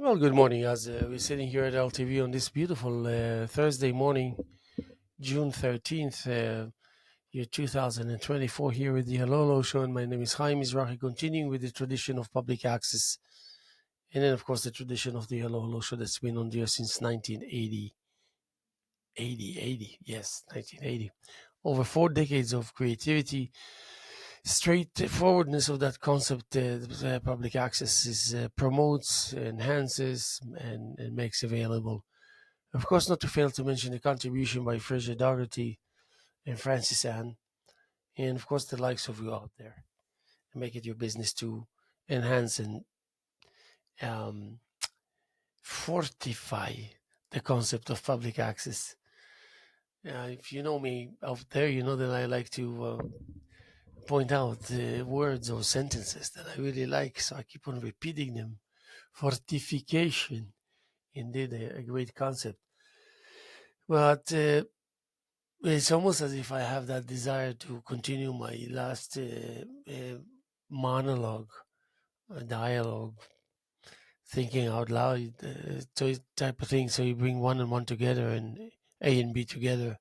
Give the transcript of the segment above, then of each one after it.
Well, good morning. As we're sitting here at LTV on this beautiful Thursday morning, June 13th, year 2024, here with the Halolo Show. And my name is Haim Mizrahi, continuing with the tradition of public access. And then, of course, the tradition of the Halolo Show that's been on there since 1980. 80, yes, 1980. Over 4 decades of creativity, straightforwardness of that concept. Public access is promotes, enhances, and makes available. Of course, not to fail to mention the contribution by Fraser Dougherty and Francis Ann, and of course, the likes of you out there. And make it your business to enhance and um, fortify the concept of public access. If you know me out there, you know that I like to point out words or sentences that I really like, so I keep on repeating them. Fortification, indeed, a great concept. But it's almost as if I have that desire to continue my last monologue, dialogue, thinking out loud, type of thing. So you bring one and one together and A and B together,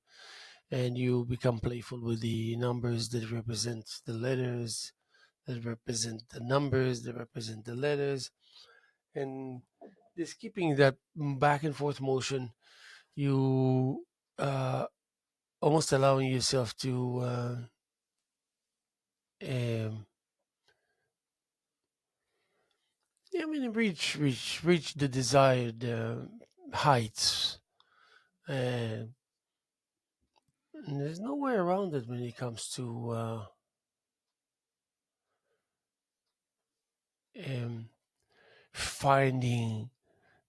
and you become playful with the numbers that represent the letters, that represent the numbers, that represent the letters. And just keeping that back and forth motion, you uh, almost allowing yourself to um, yeah, I mean, reach the desired heights. Uh, and there's no way around it when it comes to um, finding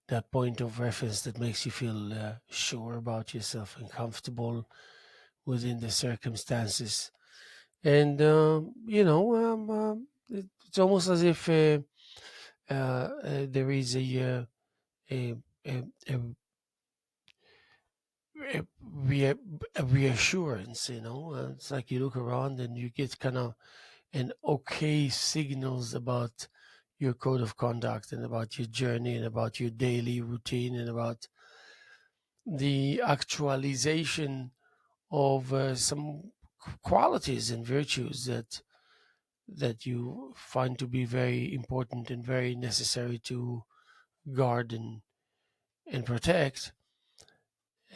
that point of reference that makes you feel sure about yourself and comfortable within the circumstances. And it's almost as if there is a, a, a a, rea- a reassurance, it's like you look around and you get kind of an okay signals about your code of conduct and about your journey and about your daily routine and about the actualization of some qualities and virtues that you find to be very important and very necessary to guard and protect.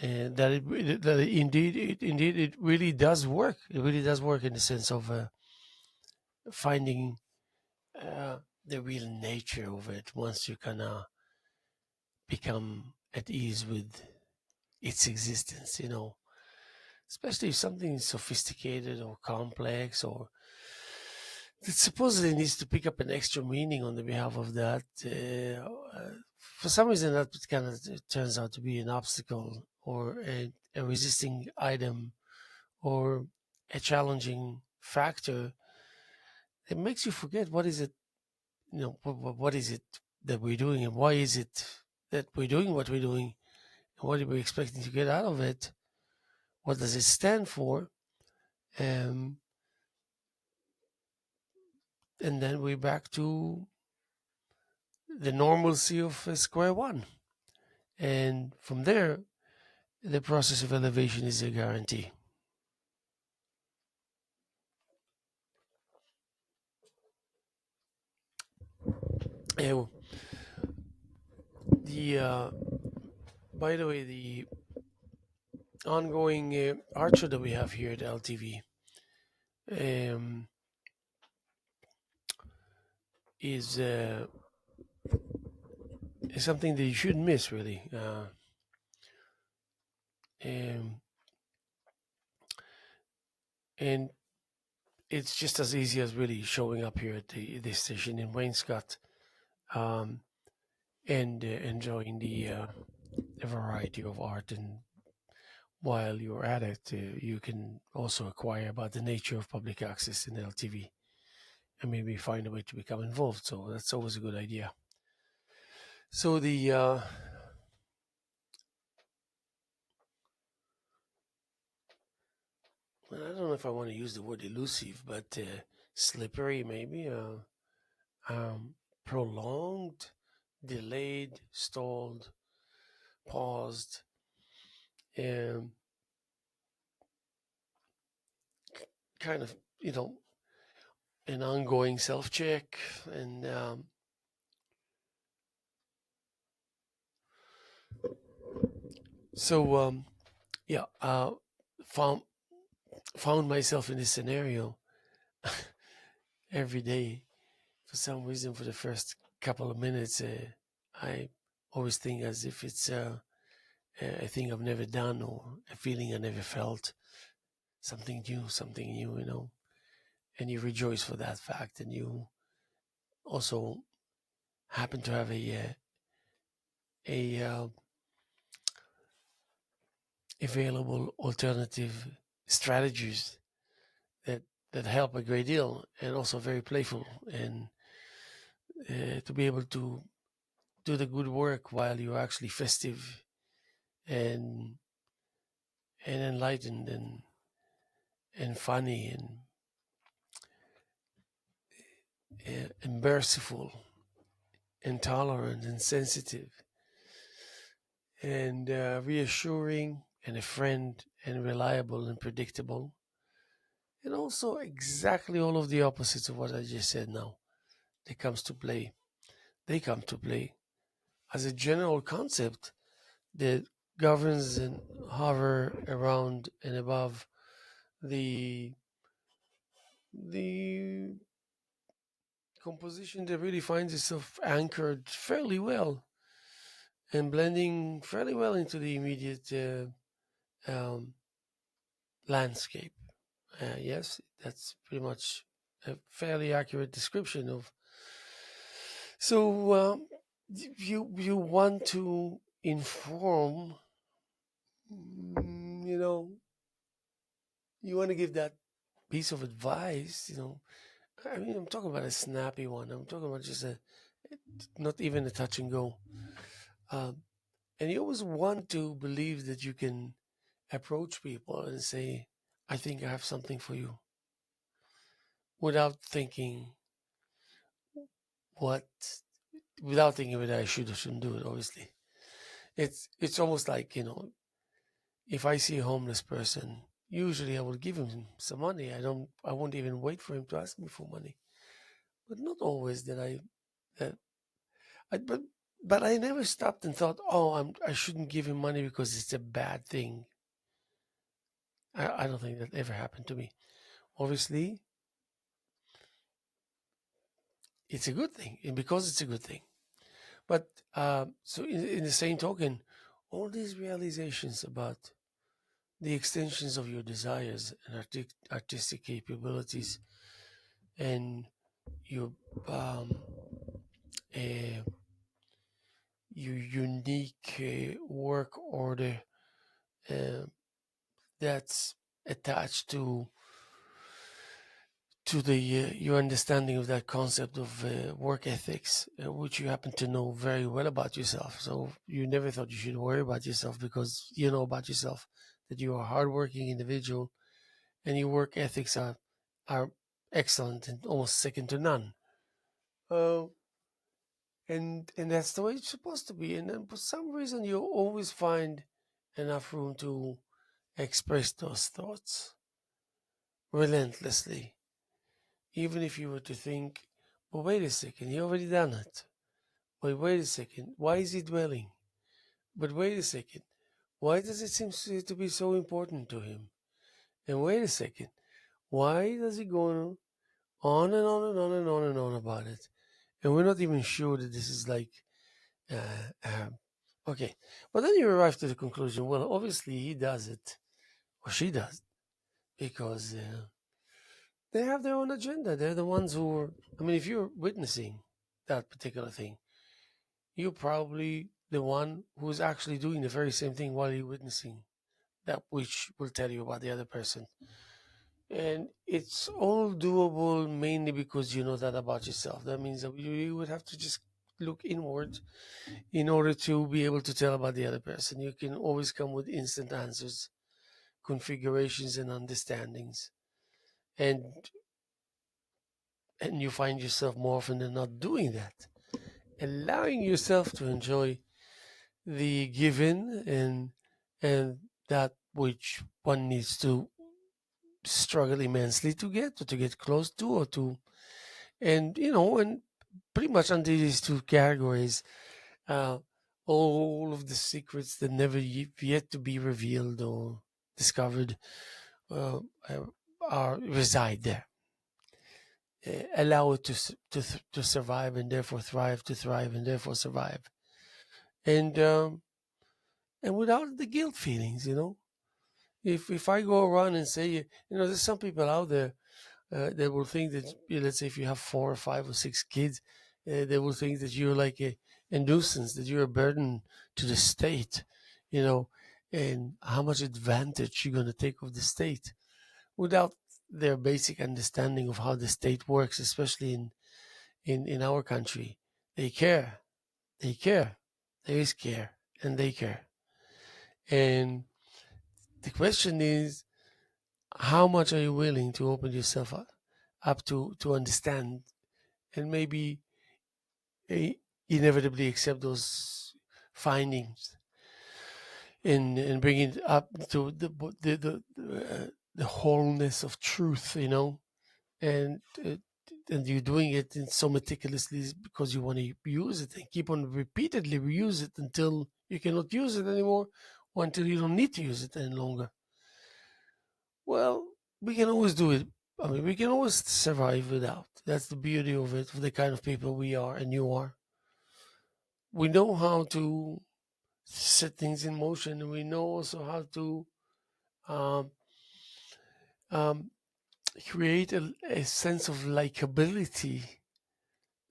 And indeed it really does work. It really does work in the sense of finding the real nature of it once you kind of become at ease with its existence. Especially if something is sophisticated or complex or that supposedly needs to pick up an extra meaning on the behalf of that. For some reason, that kind of turns out to be an obstacle or a resisting item or a challenging factor. It makes you forget what is it, what is it that we're doing and why is it that we're doing what we're doing and what are we expecting to get out of it? What does it stand for? Um, and then we're back to the normalcy of square one. And from there, the process of elevation is a guarantee. And the by the way, the ongoing art show that we have here at LTV um, is is something that you shouldn't miss, really. Um, and it's just as easy as really showing up here at this station in Wainscott um, and enjoying the variety of art. And while you're at it, you can also acquire about the nature of public access in LTV and maybe find a way to become involved. So that's always a good idea. So well, I don't know if I want to use the word elusive, but slippery maybe, um, prolonged delayed, stalled, paused, um, kind of, an ongoing self check. And so, yeah, found, found myself in this scenario every day. For some reason, for the first couple of minutes, I always think as if it's a thing I've never done or a feeling I never felt. Something new, and you rejoice for that fact, and you also happen to have a available alternative strategies that help a great deal, and also very playful, and to be able to do the good work while you're actually festive and enlightened and funny and merciful and tolerant and sensitive and reassuring and a friend and reliable and predictable, and also exactly all of the opposites of what I just said now. They comes to play. They come to play as a general concept that governs and hover around and above the the composition that really finds itself anchored fairly well and blending fairly well into the immediate um, landscape. Yes, that's pretty much a fairly accurate description of. So you want to inform, mm, you know, you want to give that piece of advice. I mean, I'm talking about a snappy one. I'm talking about just not even a touch and go. Um, and you always want to believe that you can approach people and say, "I think I have something for you," without thinking what, without thinking whether I should or shouldn't do it. Obviously, it's almost like, if I see a homeless person, usually I will give him some money. I won't even wait for him to ask me for money. But not always that that I but I never stopped and thought, oh, I shouldn't give him money because it's a bad thing. I don't think that ever happened to me. Obviously, it's a good thing, and because it's a good thing. But so in the same token, all these realizations about the extensions of your desires and artistic capabilities and your um, uh, your unique work order uh, that's attached to the your understanding of that concept of work ethics, which you happen to know very well about yourself. So you never thought you should worry about yourself because you know about yourself that you are a hardworking individual and your work ethics are excellent and almost second to none. Uh, and that's the way it's supposed to be. And then for some reason, you always find enough room to express those thoughts relentlessly, even if you were to think, "But wait a second, he already done it. But wait a second, why is he dwelling? But wait a second, why does it seem to be so important to him? And wait a second, why does he go on and on and on and on and on about it? And we're not even sure that this is like, uh, um, okay." But then you arrive to the conclusion, well, obviously he does it, or she does, because they have their own agenda. They're the ones who are, I mean, if you're witnessing that particular thing, you're probably the one who's actually doing the very same thing while you're witnessing that, which will tell you about the other person. And it's all doable mainly because you know that about yourself. That means that you would have to just look inward in order to be able to tell about the other person. You can always come with instant answers, configurations, and understandings. And you find yourself more often than not doing that. allowing yourself to enjoy the given and that which one needs to struggle immensely to get or to get close to or to and and pretty much under these two categories, uh, all of the secrets that never yet to be revealed or discovered uh, uh, are reside there. Allow it to survive and therefore thrive, to thrive and therefore survive, and without the guilt feelings. If I go around and say, there's some people out there they will think that, let's say, if you have 4 or 5 or 6 kids, they will think that you're like a nuisance, that you're a burden to the state, you know, and how much advantage you're going to take of the state without their basic understanding of how the state works, especially in our country. They care. They care. There is care, and they care. And the question is, how much are you willing to open yourself up to understand and maybe eh, inevitably accept those findings and bring it up to the wholeness of truth, and and you're doing it in so meticulously because you want to use it and keep on repeatedly reuse it until you cannot use it anymore or until you don't need to use it any longer. Well, we can always do it. I mean, we can always survive without. That's the beauty of it, for the kind of people we are and you are. We know how to set things in motion, and we know also how to um, um, create a sense of likability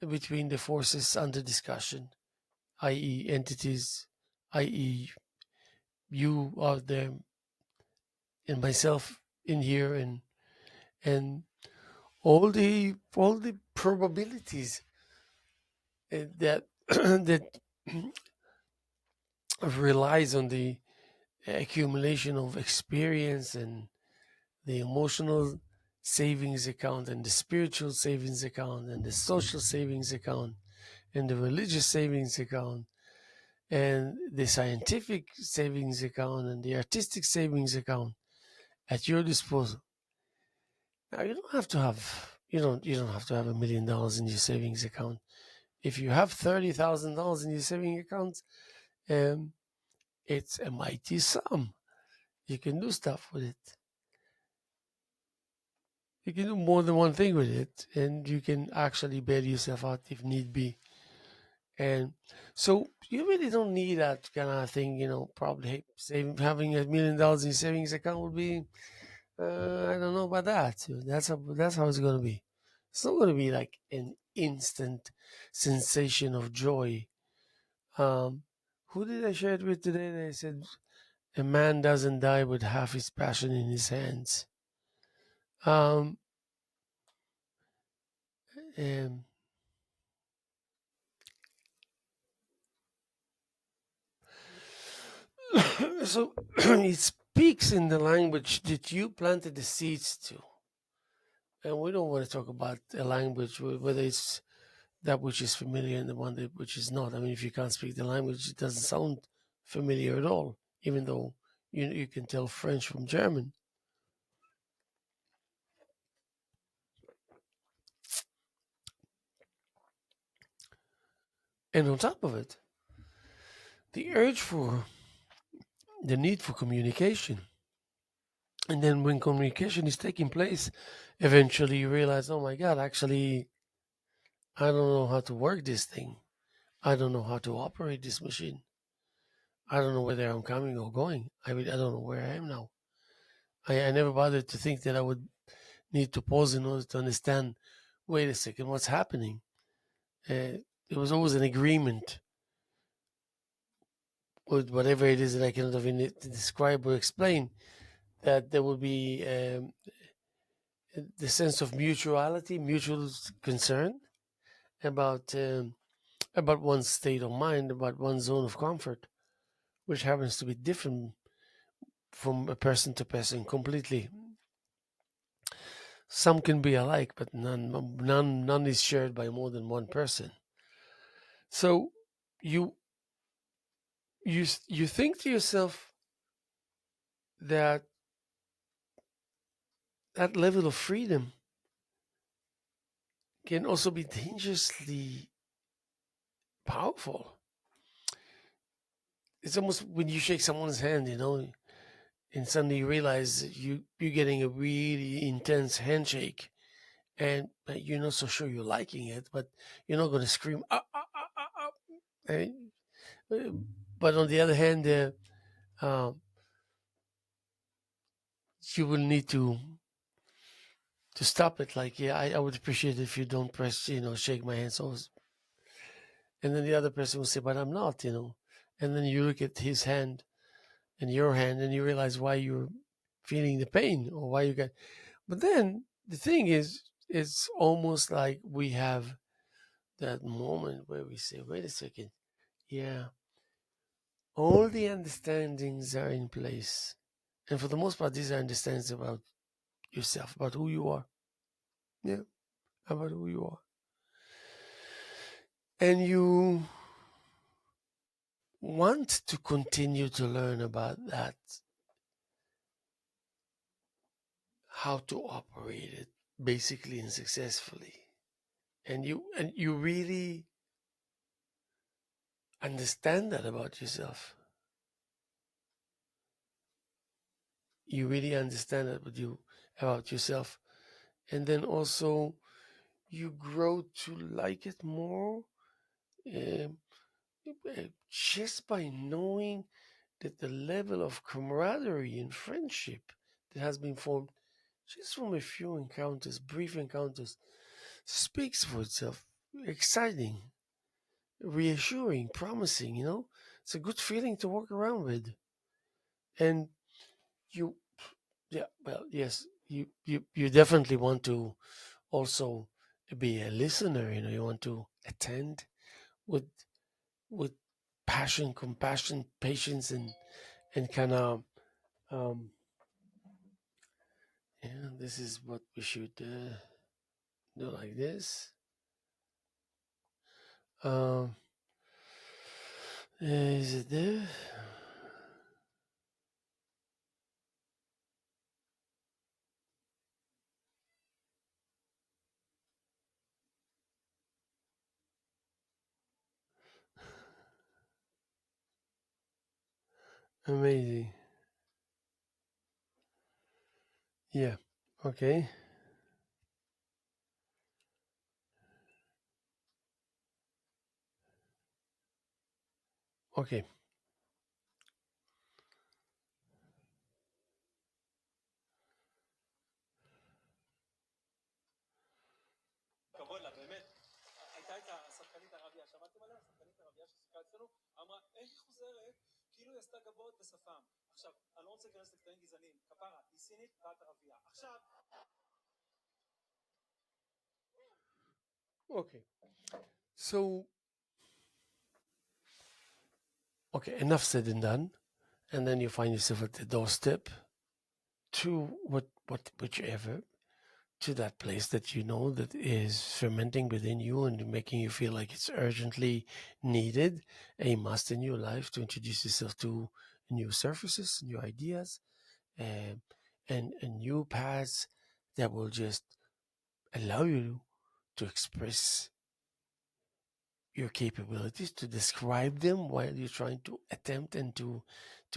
between the forces under discussion, i.e., entities, i.e., you out there and myself in here, and all the probabilities that that relies on the accumulation of experience and the emotional savings account and the spiritual savings account and the social savings account and the religious savings account and the scientific savings account and the artistic savings account at your disposal. Now you don't have to have $1 million in your savings account. If you have $30,000 in your saving account, um, it's a mighty sum. You can do stuff with it. You can do more than one thing with it, and you can actually bail yourself out if need be. And so you really don't need that kind of thing, probably having $1 million in your savings account would be, I don't know about that. That's how it's going to be. It's not going to be like an instant sensation of joy. Um, who did I share it with today? They said a man doesn't die with half his passion in his hands. Um, and so it speaks in the language that you planted the seeds to. And we don't want to talk about a language whether it's that which is familiar and the one which is not. I mean, if you can't speak the language, it doesn't sound familiar at all, even though you can tell French from German. And on top of it, the need for communication. And then when communication is taking place, eventually you realize, oh my God, actually, I don't know how to work this thing. I don't know how to operate this machine. I don't know whether I'm coming or going. I mean, I don't know where I am now. I never bothered to think that I would need to pause in order to understand, wait a second, what's happening? There was always an agreement with whatever it is that I cannot even describe or explain, that there will be the sense of mutuality, mutual concern about about one's state of mind, about one's zone of comfort, which happens to be different from a person to person completely. Some can be alike, but none is shared by more than one person. So you you think to yourself that that level of freedom can also be dangerously powerful. It's almost when you shake someone's hand, and suddenly you realize that you're getting a really intense handshake, and you're not so sure you're liking it, but you're not going to scream. Eh, uh, but on the other hand, you will need to stop it. Like, yeah, I would appreciate it if you don't press, shake my hand. So, and then the other person will say, but I'm not. And then you look at his hand and your hand, and you realize why you're feeling the pain or why you got. But then the thing is, it's almost like we have that moment where we say, wait a second, yeah, all the understandings are in place. And for the most part, these are understandings about yourself, about who you are. Yeah, about who you are. And you want to continue to learn about that, how to operate it basically and successfully. And you really understand that about yourself. You really understand that about yourself. And then also you grow to like it more, um, just by knowing that the level of camaraderie and friendship that has been formed just from a few encounters, brief encounters, speaks for itself. Exciting, reassuring, promising. It's a good feeling to walk around with. And you, yeah, well, yes, you definitely want to also be a listener. You want to attend with with passion, compassion, patience, and kind of, um, yeah, this is what we should do, like this. Um, is it there? Amazing. Yeah. Okay. Okay. Okay. So, okay, enough said and done. And then you find yourself at the doorstep to whichever, to that place that you know that is fermenting within you and making you feel like it's urgently needed, a must in your life to introduce yourself to new surfaces, new ideas, um, and new paths that will just allow you to express your capabilities, to describe them while you're trying to attempt and to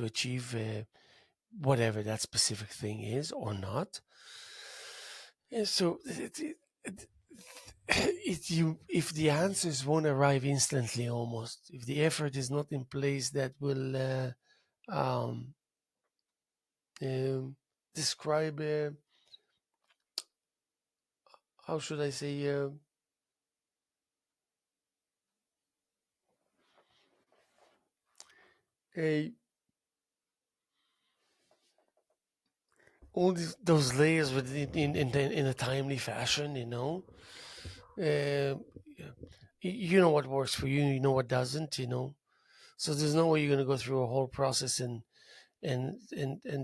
achieve whatever that specific thing is or not. And so if the answers won't arrive instantly, almost if the effort is not in place that will um, um, describe, how should I say, a all those layers within in a timely fashion, uh, you know what works for you, you know what doesn't. So there's no way you're going to go through a whole process and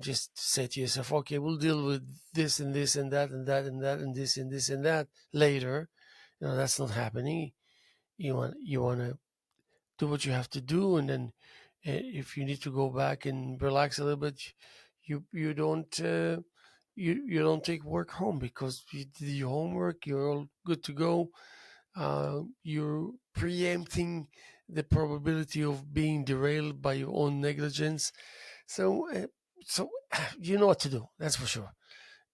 just say to yourself, okay, we'll deal with this and this and that and that and that and this and that later. That's not happening. You want to do what you have to do, and then if you need to go back and relax a little bit, you don't you don't take work home because you did your homework. You're all good to go. You're preempting the probability of being derailed by your own negligence. So, so you know what to do. That's for sure.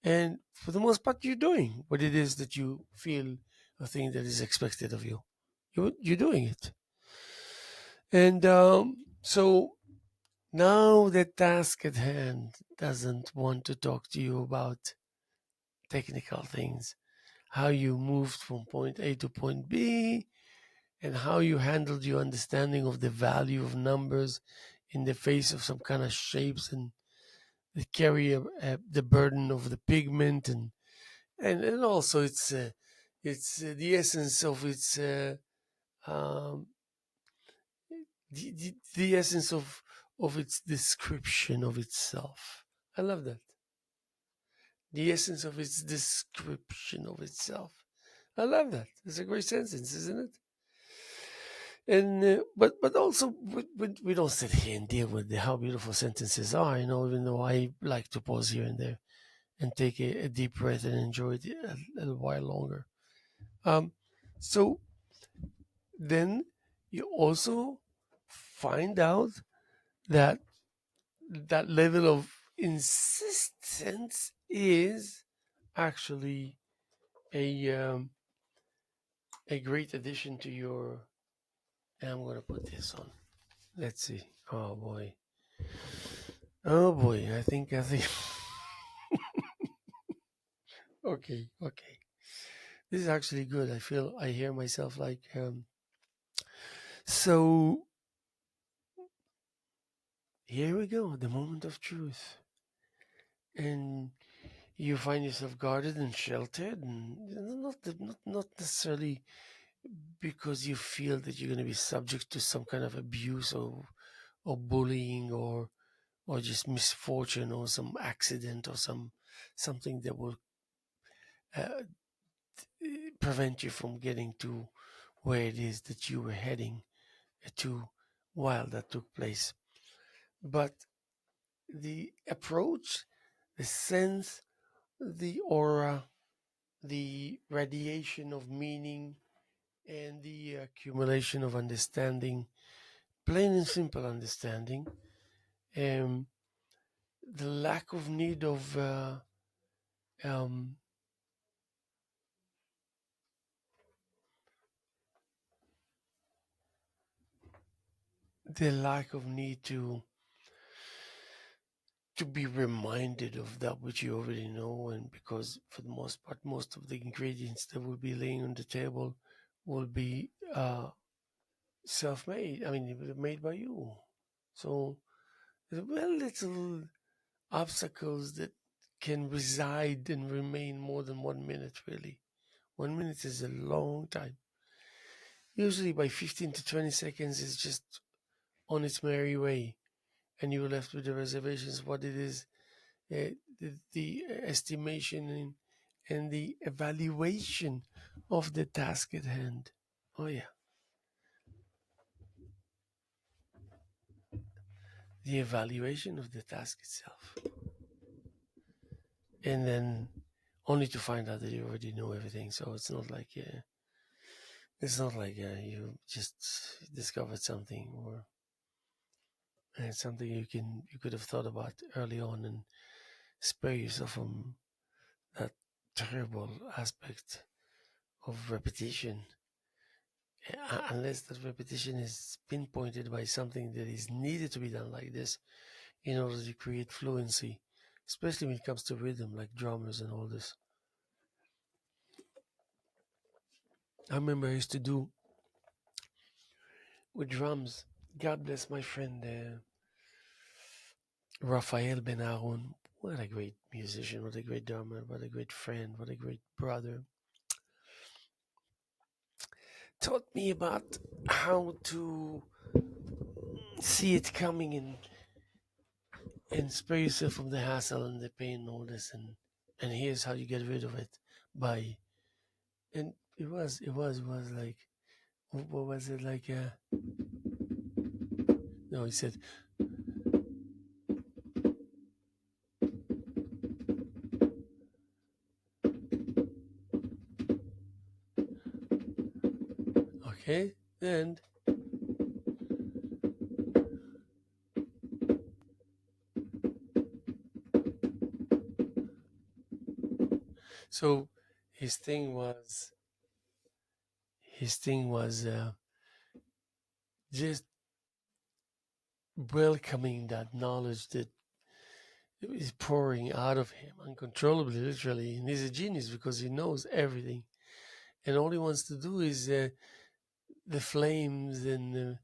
And for the most part, you're doing what it is that you feel a thing that is expected of you. You're doing it. And so now the task at hand doesn't want to talk to you about technical things, how you moved from point A to point B, and how you handled your understanding of the value of numbers in the face of some kind of shapes and that carry the burden of the pigment, and also it's the essence of its um, the essence of its description of itself. I love that. The essence of its description of itself. I love that. It's a great sentence, isn't it? And but also we don't sit here and deal with how beautiful sentences are. You know, even though I like to pause here and there and take a deep breath and enjoy it a little while longer. Um, so then you also find out that that level of insistence is actually a great addition to your. And I'm gonna put this on. Let's see. Oh boy. Oh boy. I think. Okay. Okay. This is actually good. I hear myself like. So here we go. The moment of truth, and you find yourself guarded and sheltered, and not necessarily because you feel that you're going to be subject to some kind of abuse or bullying or just misfortune or some accident or something that will uh, prevent you from getting to where it is that you were heading to while that took place. But the approach, the sense, the aura, the radiation of meaning, and the accumulation of understanding, plain and simple understanding, um, the lack of need of um, the lack of need to be reminded of that which you already know, and because for the most part, most of the ingredients that will be laying on the table will be self-made. I mean, made by you. So there are very little obstacles that can reside and remain more than 1 minute. Really, 1 minute is a long time. Usually, by 15 to 20 seconds, it's just on its merry way, and you're left with the reservations, what it is, the estimation and the evaluation of the task at hand. Oh, yeah, the evaluation of the task itself. And then only to find out that you already know everything. So it's not like you just discovered something or something you could have thought about early on and spare yourself from that terrible aspect of repetition, unless that repetition is pinpointed by something that is needed to be done like this in order to create fluency, especially when it comes to rhythm, like drummers and all this. I remember I used to do with drums. God bless my friend Raphael Ben Aaron. What a great musician, what a great drummer, what a great friend, what a great brother. Taught me about how to see it coming and spare yourself from the hassle and the pain and all this, and here's how you get rid of it by and it was like what was it like No, he said, okay, and so his thing was his thing was just welcoming that knowledge that is pouring out of him uncontrollably, literally. And he's a genius because he knows everything, and all he wants to do is the flames and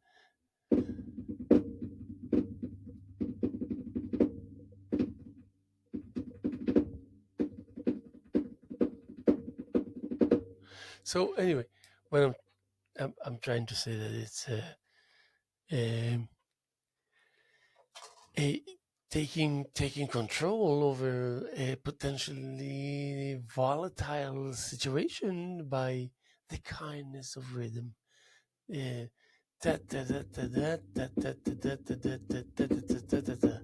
so anyway, what I'm trying to say that it's um, a taking control over a potentially volatile situation by the kindness of rhythm. Uh, da- da- da- da- da- da- da- da- da- da- da- da- da- da- da- da- da.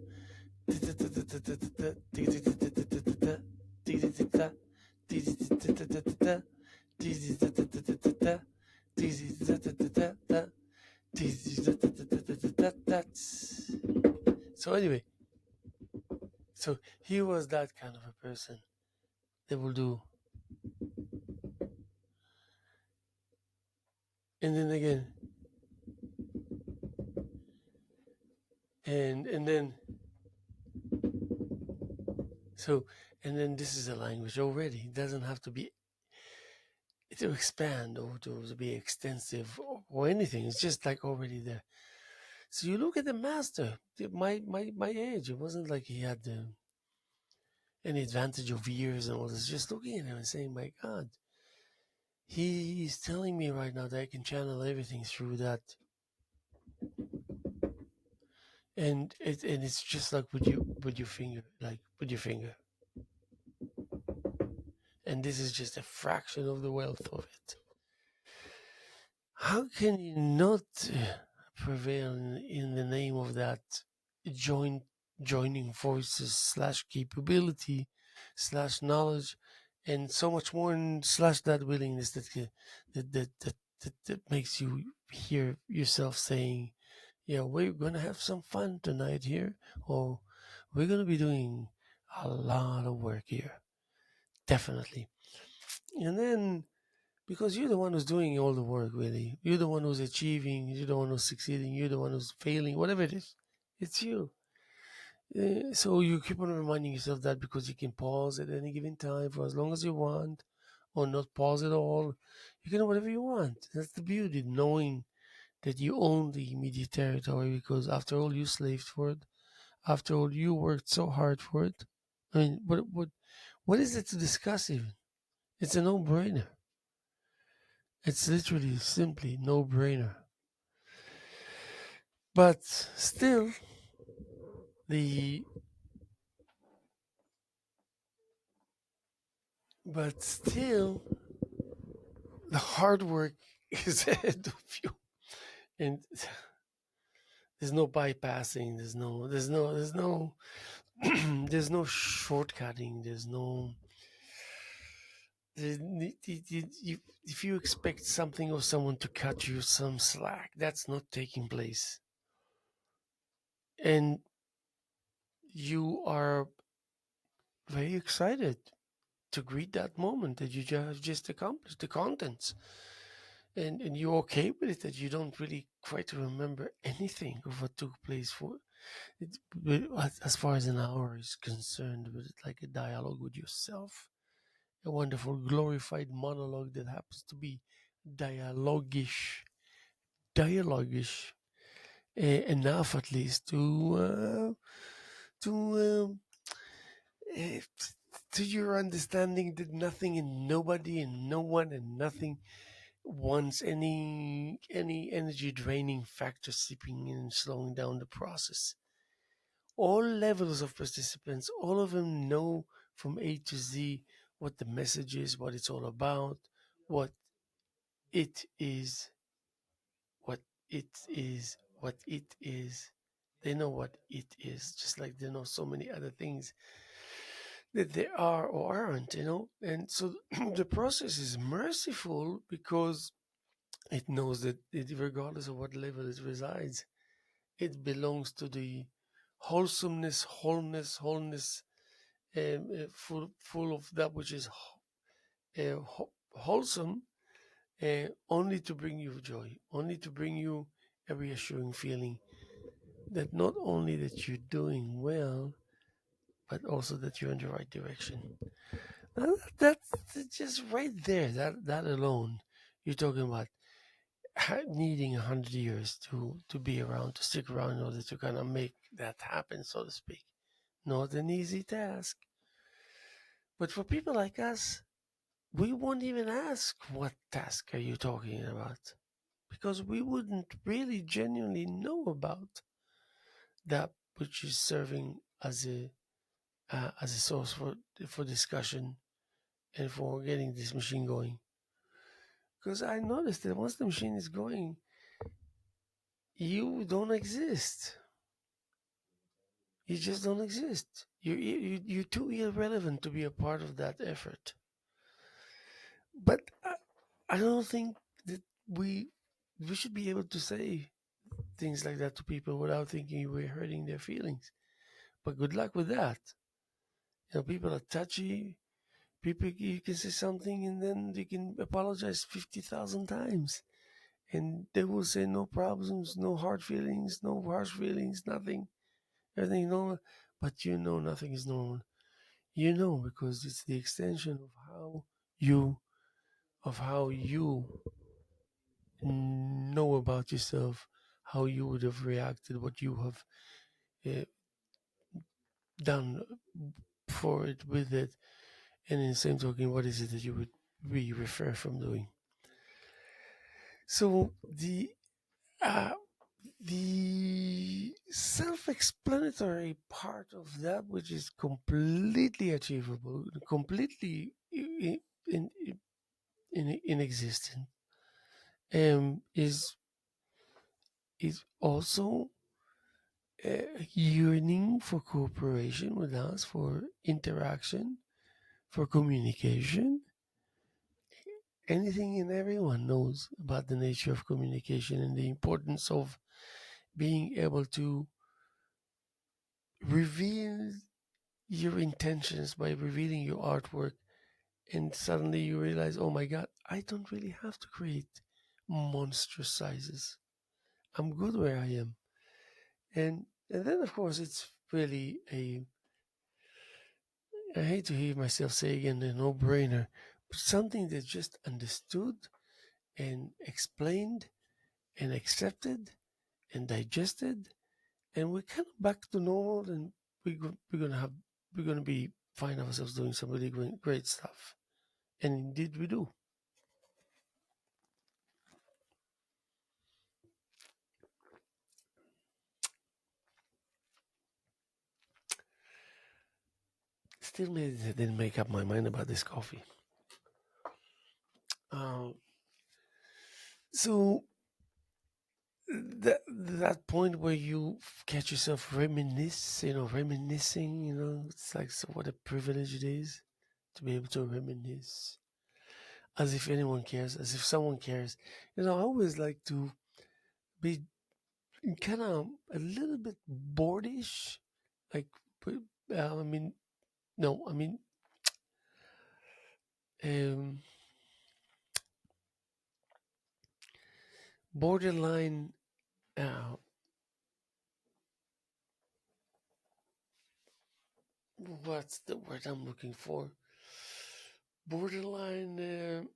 So anyway, so he was that kind of a person that will do, and then again, and then so, and then this is a language already. It doesn't have to be to expand or to be extensive or anything. It's just like already there. So you look at the master, my age. It wasn't like he had any advantage of years and all this. Just looking at him and saying, "My God, he's telling me right now that I can channel everything through that." And it's just like with your finger, like with your finger. And this is just a fraction of the wealth of it. How can you not prevail in the name of that joint joining forces slash capability slash knowledge and so much more and slash that willingness that makes you hear yourself saying, yeah, we're gonna have some fun tonight here, or we're gonna be doing a lot of work here, definitely. And then because you're the one who's doing all the work, really. You're the one who's achieving, you're the one who's succeeding, you're the one who's failing, whatever it is. It's you. So you keep on reminding yourself that because you can pause at any given time for as long as you want, or not pause at all. You can do whatever you want. That's the beauty, knowing that you own the immediate territory because after all, you slaved for it. After all, you worked so hard for it. I mean, what is it to discuss even? It's a no-brainer. It's literally simply no-brainer. But still, the but still, the hard work is ahead of you, and there's no bypassing. There's no shortcutting. There's, if you expect something or someone to cut you some slack, that's not taking place, and you are very excited to greet that moment that you just accomplished the contents, and you're okay with it that you don't really quite remember anything of what took place for it, as far as an hour is concerned, with it like a dialogue with yourself, a wonderful glorified monologue that happens to be dialogish dialogish enough at least to uh, to your understanding that nothing and nobody and no one and nothing wants any energy draining factor seeping in and slowing down the process. All levels of participants, all of them know from A to Z what the message is, what it's all about, what it is, what it is what it is. They know what it is, just like they know so many other things that they are or aren't, And so the process is merciful because it knows that regardless of what level it resides, it belongs to the wholesomeness, wholeness, full of that which is wholesome, only to bring you joy, only to bring you a reassuring feeling that not only that you're doing well, but also that you're in the right direction. Now, that's just right there. That alone, you're talking about needing 100 years to be around, to stick around in order to kind of make that happen, so to speak. Not an easy task. But for people like us, we won't even ask what task are you talking about because we wouldn't really genuinely know about that which is serving as a source for discussion and for getting this machine going. Because I noticed that once the machine is going, you don't exist. You just don't exist. You're too irrelevant to be a part of that effort. But I don't think that we should be able to say things like that to people without thinking we're hurting their feelings. But good luck with that. People are touchy. People, you can say something and then they can apologize 50,000 times. And they will say no problems, no hard feelings, no harsh feelings, nothing. Everything normal. But nothing is normal. Because it's the extension you of how you know about yourself, how you would have reacted, what you have uh, done for it, with it, and in the same token, what is it that you would refer from doing. So uh, the self-explanatory part of that, which is completely achievable, completely in existence, is also yearning for cooperation with us, for interaction, for communication. Anything and everyone knows about the nature of communication and the importance of being able to reveal your intentions by revealing your artwork, and suddenly you realize, oh my god, I don't really have to create monstrous sizes. I'm good where I am. And then of course it's really a I hate to hear myself say again a no brainer, but something that's just understood and explained and accepted and digested, and we're kind of back to normal, and we're gonna be find ourselves doing some really great stuff, and indeed we do. Still didn't make up my mind about this coffee. Um, so that point where you catch yourself reminiscing, it's like, so what a privilege it is to be able to reminisce, as if anyone cares, as if someone cares. I always like to be kind of a little bit boardish, like, I mean, no, I mean, um, borderline. Uh, what's the word I'm looking for? Borderline.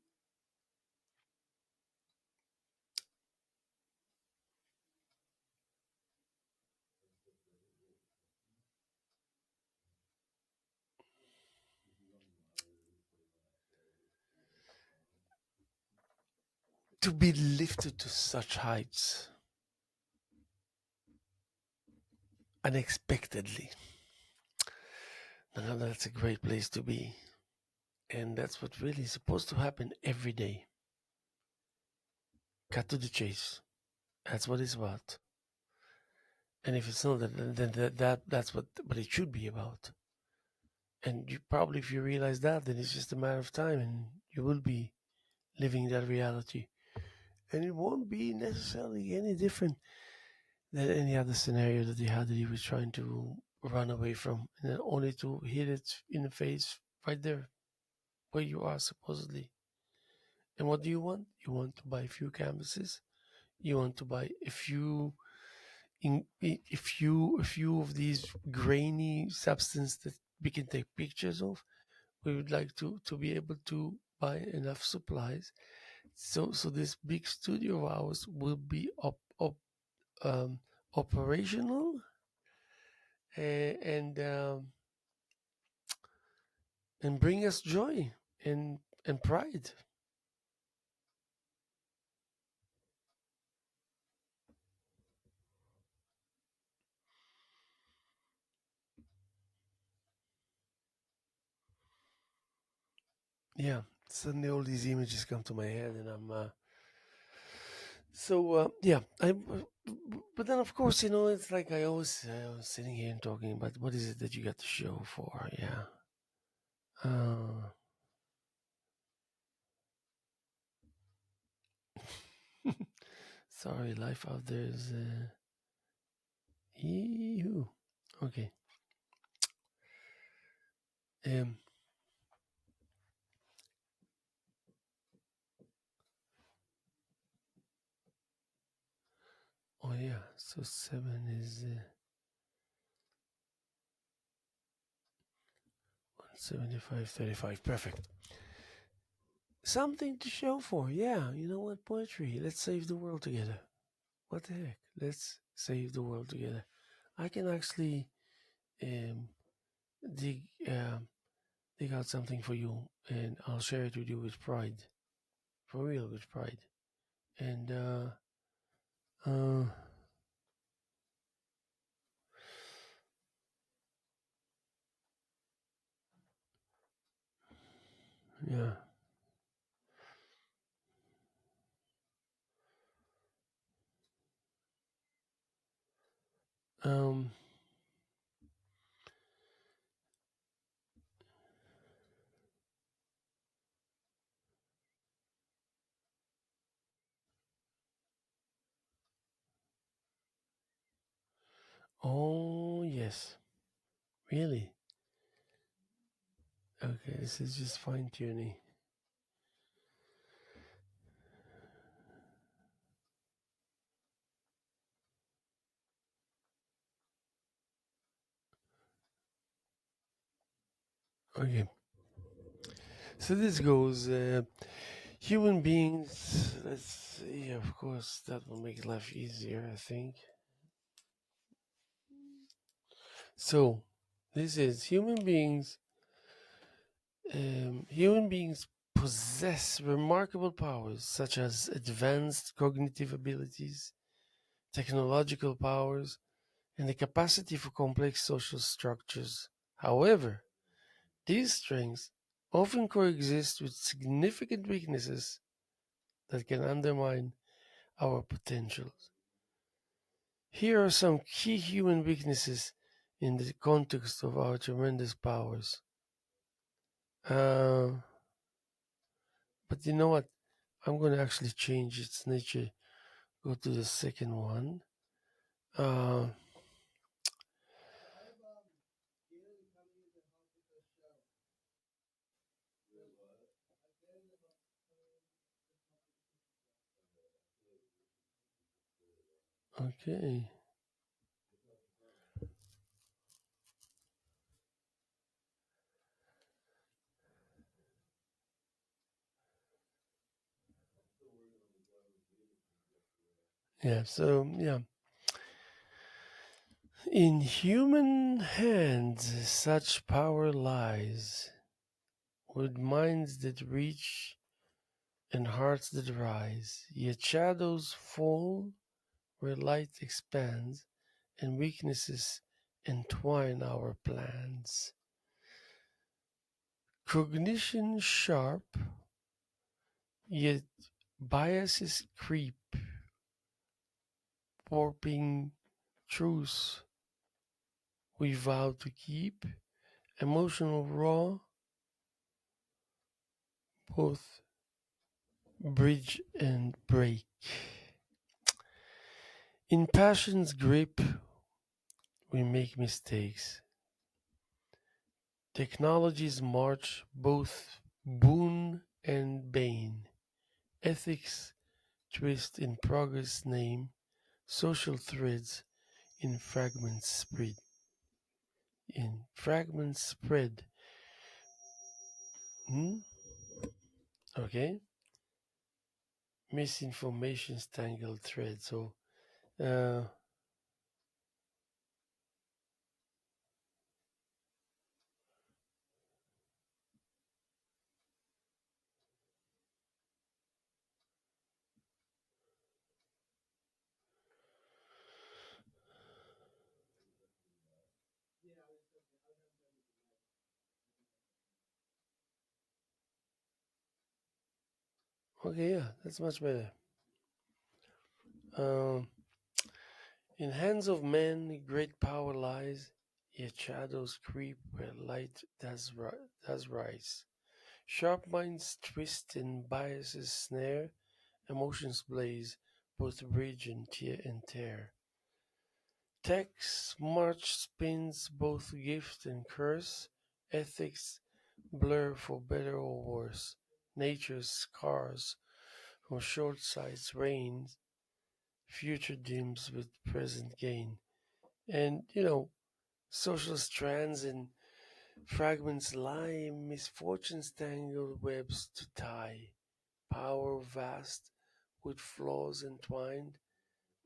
To be lifted to such heights unexpectedly. Now that's a great place to be. And that's what really is supposed to happen every day. Cut to the chase. That's what it's about. And if it's not, then that's what it should be about. And you probably, if you realize that, then it's just a matter of time, and you will be living that reality. And it won't be necessarily any different than any other scenario that he had that he was trying to run away from, and then only to hit it in the face right there where you are supposedly. And what do you want? You want to buy a few canvases. You want to buy a few of these grainy substance that we can take pictures of. We would like to be able to buy enough supplies, so this big studio of ours will be um, operational, and bring us joy and pride. Yeah, suddenly all these images come to my head, and I'm yeah. But then of course, it's like I always sitting here and talking about what is it that you got the show for? Yeah. Uh, Sorry, life out there is Ew. Okay. Um. Oh yeah. So 7 is 175, 35. Perfect. Something to show for. Yeah. You know what? Poetry. Let's save the world together. What the heck? Let's save the world together. I can actually um dig dig out something for you, and I'll share it with you with pride, for real, with pride. And uh, yeah. Um. Oh yes. Really. Okay. This is just fine tuning. Okay. So this goes. Human beings. Let's see. Of course, that will make life easier, I think. So, this is human beings possess remarkable powers such as advanced cognitive abilities, technological powers, and the capacity for complex social structures. However, these strengths often coexist with significant weaknesses that can undermine our potentials. Here are some key human weaknesses in the context of our tremendous powers. Uh, but you know what? I'm going to actually change its nature. Go to the second one. Uh, okay. Yeah, so, yeah. In human hands, such power lies, with minds that reach and hearts that rise. Yet shadows fall where light expands, and weaknesses entwine our plans. Cognition sharp, yet biases creep, warping truths we vow to keep, emotional raw, both bridge and break. In passion's grip, we make mistakes. Technologies march both boon and bane. Ethics twist in progress name. Social threads in fragments spread. In fragments spread. Hmm? Okay. Misinformation's tangled thread. So, uh, okay, yeah, that's much better. Um, in hands of men, great power lies, yet shadows creep where light does rise. Sharp minds twist and biases snare, emotions blaze, both bridge and tear. Text march spins both gift and curse, ethics blur for better or worse. Nature's scars from short sights reign, future dims with present gain. And social strands and fragments lie, misfortune's tangled webs to tie. Power vast, with flaws entwined,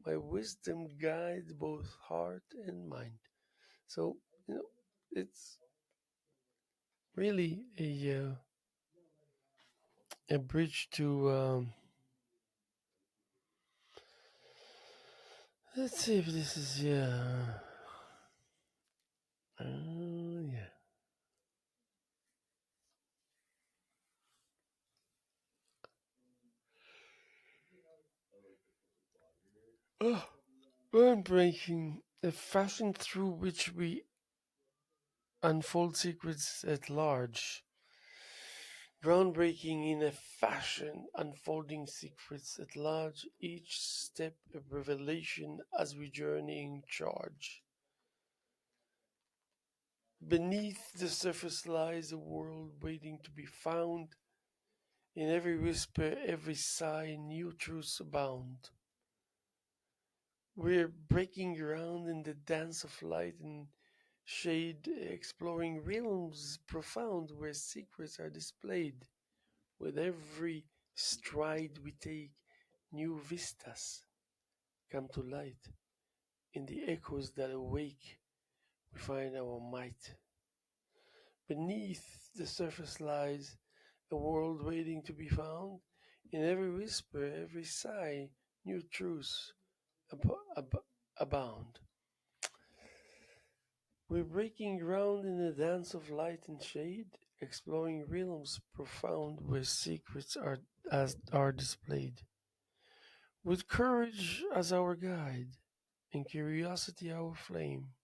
my wisdom guide both heart and mind. So, it's really a bridge to, let's see if this is, yeah. Yeah. Oh, bone breaking, a fashion through which we unfold secrets at large. Groundbreaking in a fashion, unfolding secrets at large, each step a revelation as we journey in charge. Beneath the surface lies a world waiting to be found. In every whisper, every sigh, new truths abound. We're breaking ground in the dance of light and shade, exploring realms profound where secrets are displayed. With every stride we take, new vistas come to light. In the echoes that awake, we find our might. Beneath the surface lies a world waiting to be found. In every whisper, every sigh, new truths abound. We're breaking ground in a dance of light and shade, exploring realms profound where secrets are displayed. With courage as our guide and curiosity our flame,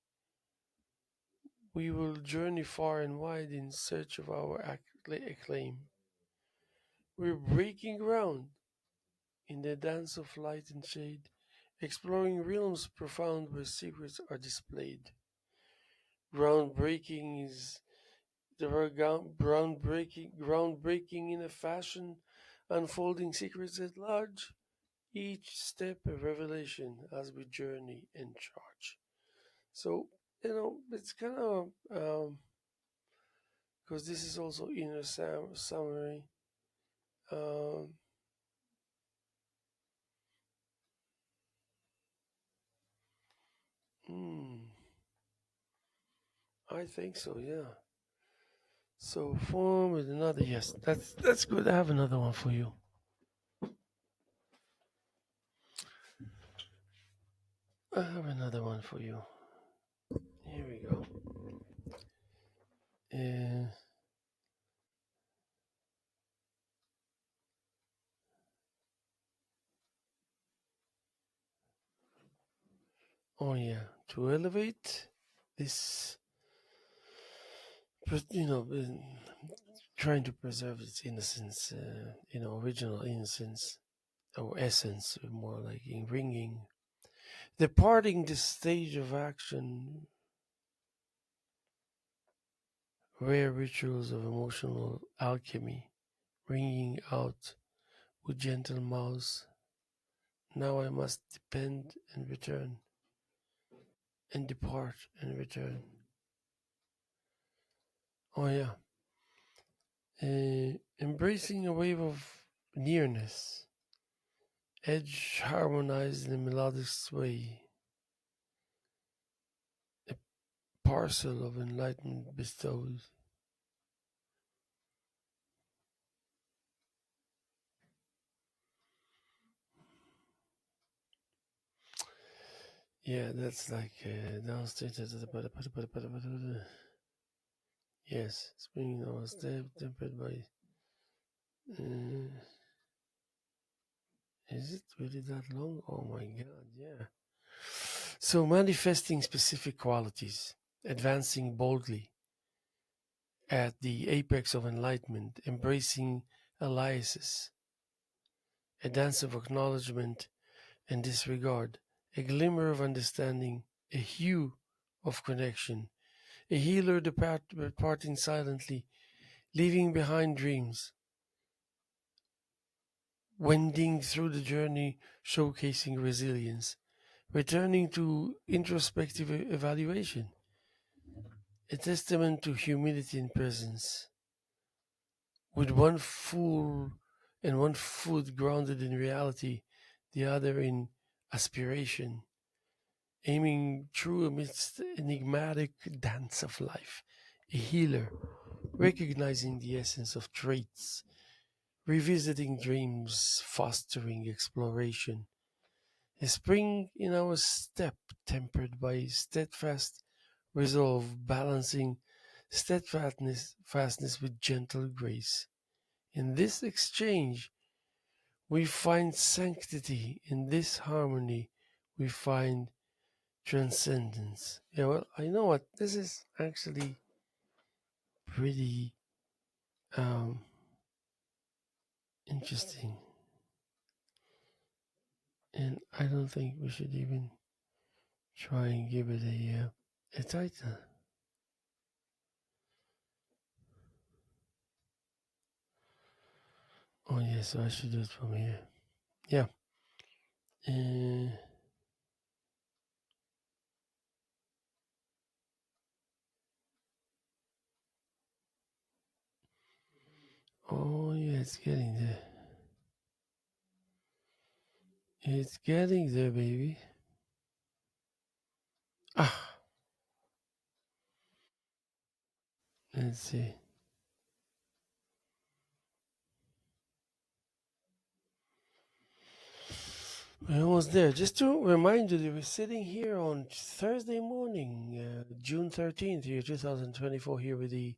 we will journey far and wide in search of our acclaim. We're breaking ground in the dance of light and shade, exploring realms profound where secrets are displayed. Groundbreaking is the word groundbreaking in a fashion, unfolding secrets at large, each step a revelation as we journey and charge. So, it's kind of, because this is also inner summary. Um, hmm, I think so, yeah. So, form with another, yes, that's good. I have another one for you. I have another one for you. Here we go. Uh, Oh yeah, to elevate this, you know, trying to preserve its innocence, original innocence or essence, more like in ringing, departing the stage of action, rare rituals of emotional alchemy, ringing out with gentle mouths. Now I must depend and return, and depart and return. Oh yeah, embracing a wave of nearness, edge harmonized in a melodic sway, a parcel of enlightenment bestowed. Yeah, that's like downstairs. Yes, springing on a step, tempered by. Uh, is it really that long? Oh my god, yeah. So, manifesting specific qualities, advancing boldly at the apex of enlightenment, embracing alliances, a dance of acknowledgement and disregard, a glimmer of understanding, a hue of connection, a healer departing silently, leaving behind dreams, wending through the journey, showcasing resilience, returning to introspective evaluation, a testament to humility and presence, with one full and one foot grounded in reality, the other in aspiration, aiming true amidst the enigmatic dance of life, a healer, recognizing the essence of traits, revisiting dreams, fostering exploration, a spring in our step tempered by steadfast resolve, balancing steadfastness with gentle grace. In this exchange, we find sanctity. In this harmony, we find transcendence. Yeah, well, I know what this is actually pretty um, interesting, and I don't think we should even try and give it a title. Oh yeah, so I should do it from here. Yeah. Uh, oh yeah, it's getting there. It's getting there, baby. Ah, let's see. We're almost there. Just to remind you that we're sitting here on Thursday morning, June 13th, year 2024, here with the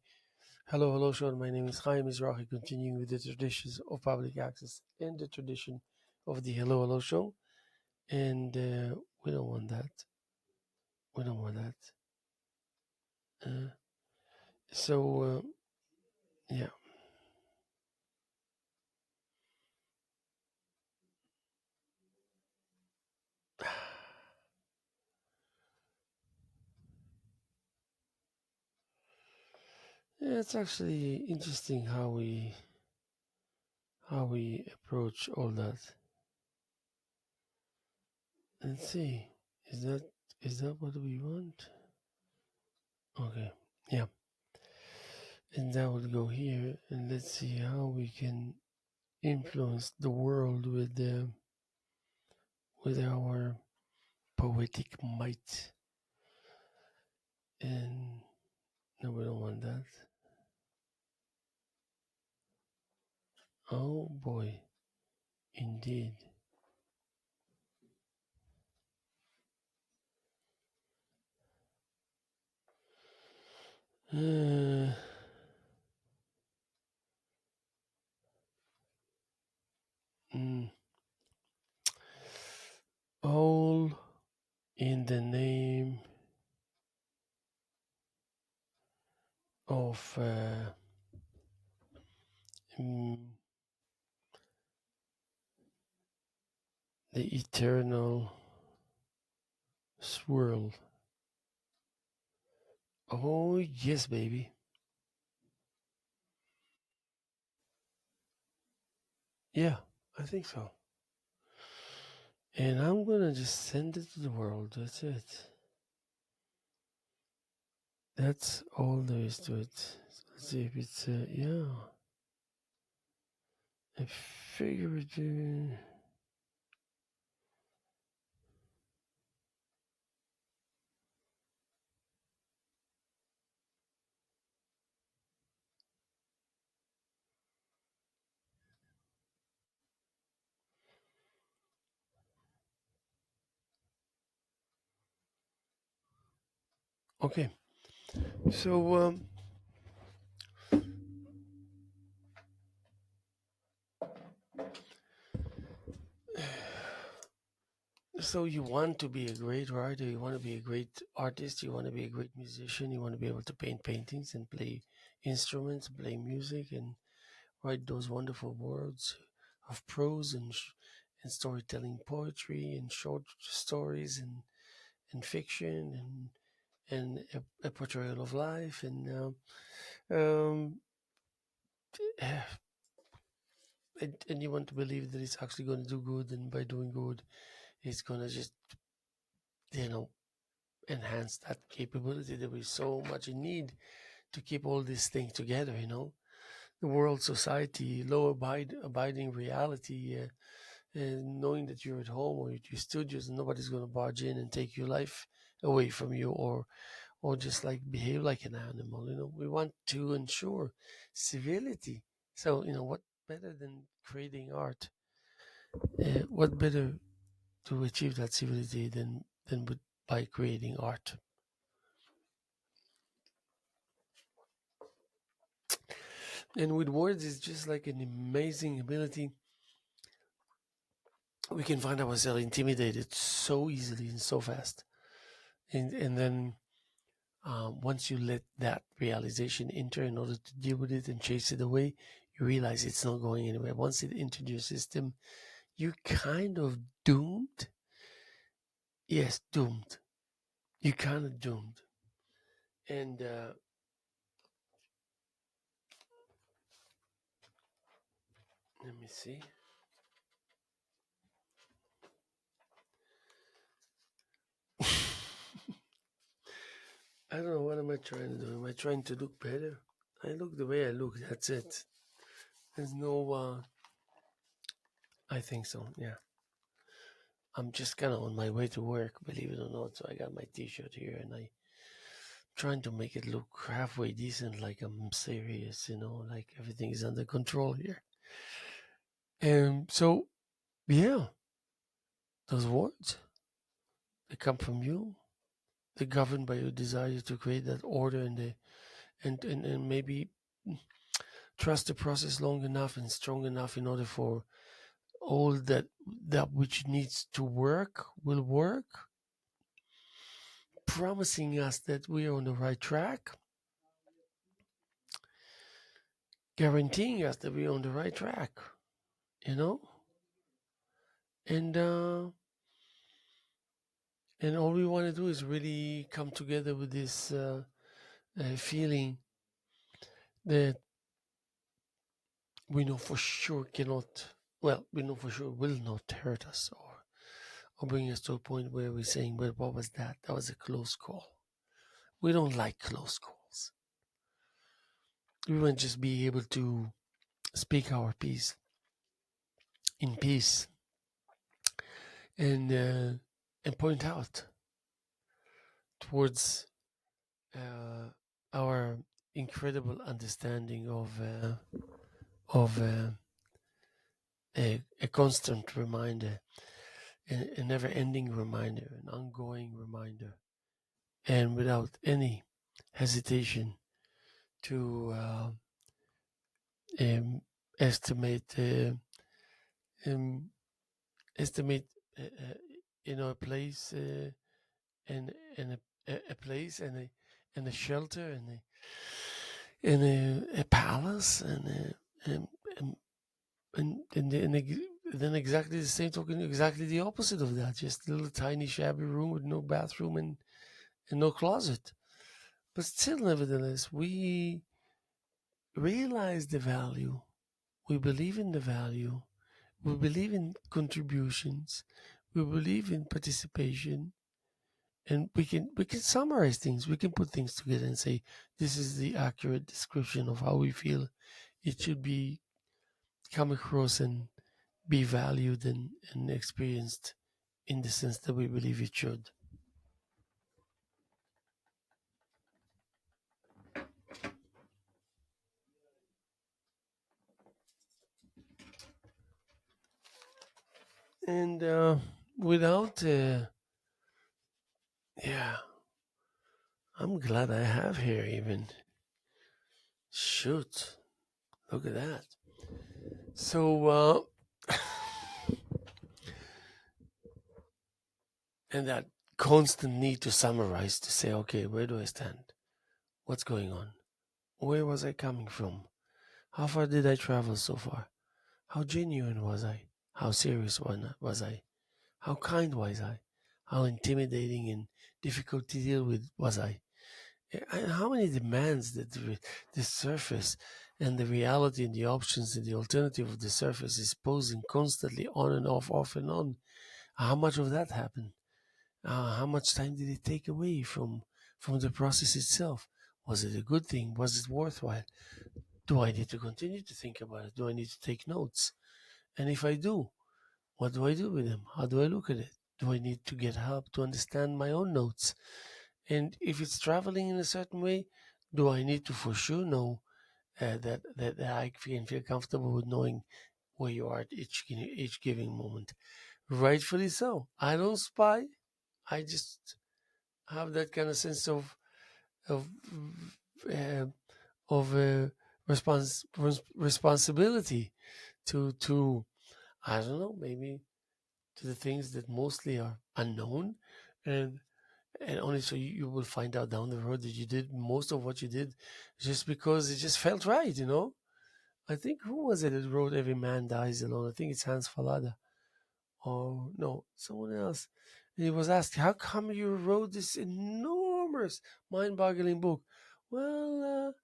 Hello Hello Show. My name is Haim Mizrahi, continuing with the traditions of public access and the tradition of the Hello Hello Show. And we don't want that. We don't want that. Uh, so, yeah. Yeah, it's actually interesting how we approach all that. Let's see. Is that is that what we want? Okay. Yeah. And that would go here. And let's see how we can influence the world with our poetic might. And no, we don't want that. Oh boy, indeed. Uh, mm, all in the of mm, the eternal swirl. Oh, yes, baby. Yeah, I think so. And I'm gonna just send it to the world. That's it. That's all there is to it. So let's see if it's, yeah. I figure it. Okay. So, so you want to be a great writer, you want to be a great artist, you want to be a great musician, you want to be able to paint paintings and play instruments, play music, and write those wonderful words of prose and storytelling poetry and short stories and fiction and a portrayal of life um, and you want to believe that it's actually going to do good, and by doing good it's going to just, you know, enhance that capability that we're so much in need to keep all these things together, you know, the world, society, abiding reality, and knowing that you're at home or at your studios and nobody's going to barge in and take your life away from you, or just like behave like an animal. You know, we want to ensure civility. So, you know, what better than creating art? What better to achieve that civility by creating art? And with words, it's just like an amazing ability. We can find ourselves intimidated so easily and so fast. And then once you let that realization enter in order to deal with it and chase it away, you realize it's not going anywhere. Once it entered your system, you're kind of doomed. Yes, doomed. You're kind of doomed. And let me see. I don't know, what am I trying to do? Am I trying to look better? I look the way I look. That's it. There's no. I think so. Yeah. I'm just kind of on my way to work, believe it or not. So I got my T-shirt here, and I trying to make it look halfway decent, like I'm serious, you know, like everything is under control here. And so, yeah, those words, they come from you. They're governed by your desire to create that order and maybe trust the process long enough and strong enough in order for all that which needs to work will work, promising us that we are on the right track, guaranteeing us that we're on the right track, you know? And and all we want to do is really come together with this feeling that we know for sure cannot, well, we know for sure will not hurt us or bring us to a point where we're saying, well, what was that? That was a close call. We don't like close calls. We want to just be able to speak our piece in peace and point out towards uh, our incredible understanding of a constant reminder, a never-ending reminder, an ongoing reminder, and without any hesitation to um, estimate um, estimate you know, a place and a place and a shelter in a palace, and, then exactly the same token, exactly the opposite of that, just a little tiny shabby room with no bathroom and no closet. But still, nevertheless, we realize the value. We believe in the value. We believe in contributions. We believe in participation. And we can summarize things. We can put things together and say this is the accurate description of how we feel it should be come across and be valued and experienced in the sense that we believe it should. And without, yeah, I'm glad I have here even. Shoot, look at that. So, and that constant need to summarize, to say, okay, where do I stand? What's going on? Where was I coming from? How far did I travel so far? How genuine was I? How serious was I? How kind was I? How intimidating and difficult to deal with was I? And how many demands that the surface and the reality and the options and the alternative of the surface is posing constantly on and off and on? How much of that happened? How much time did it take away from the process itself? Was it a good thing? Was it worthwhile? Do I need to continue to think about it? Do I need to take notes? And if I do, what do I do with them? How do I look at it? Do I need to get help to understand my own notes? And if it's traveling in a certain way, do I need to for sure know that I can feel comfortable with knowing where you are at each giving moment? Rightfully so. I don't spy. I just have that kind of sense of uh, of responsibility to I don't know, maybe to the things that mostly are unknown, and and only so you will find out down the road that you did most of what you did just because it just felt right, you know. I think, who was it that wrote "Every Man Dies Alone"? I think it's Hans Fallada, or no, someone else. And he was asked, "How come you wrote this enormous, mind-boggling book?" Well,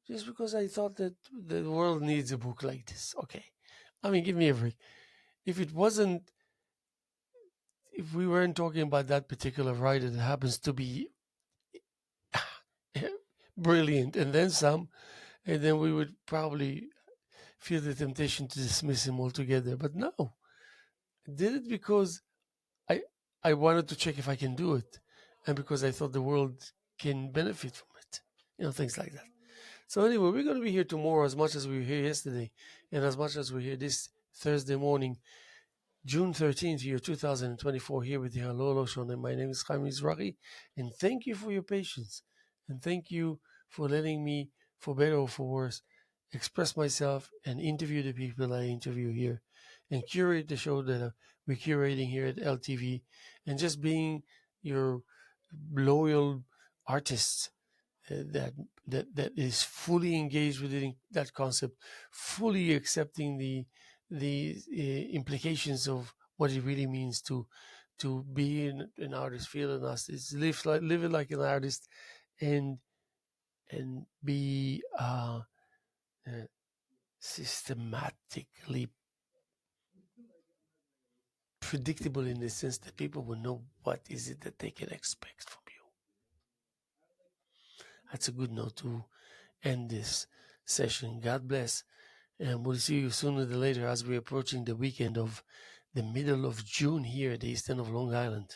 just because I thought that the world needs a book like this. Okay, I mean, give me a break. If it wasn't, if we weren't talking about that particular writer that happens to be brilliant and then some, and then we would probably feel the temptation to dismiss him altogether. But no, I did it because I I wanted to check if I can do it, and because I thought the world can benefit from it. You know, things like that. So anyway, we're going to be here tomorrow as much as we were here yesterday, and as much as we're here this Thursday morning, June 13th, year 2024, here with the Halolo Show. And my name is Haim Mizrahi, and thank you for your patience, and thank you for letting me, for better or for worse, express myself and interview the people I interview here, and curate the show that we're curating here at LTV, and just being your loyal artist that that is fully engaged within that concept, fully accepting the implications of what it really means to be an artist, feel an artist, live it like an artist, and be uh, systematically predictable in the sense that people will know what is it that they can expect from you. That's a good note to end this session. God bless. And we'll see you sooner than later as we're approaching the weekend of the middle of June here at the east end of Long Island.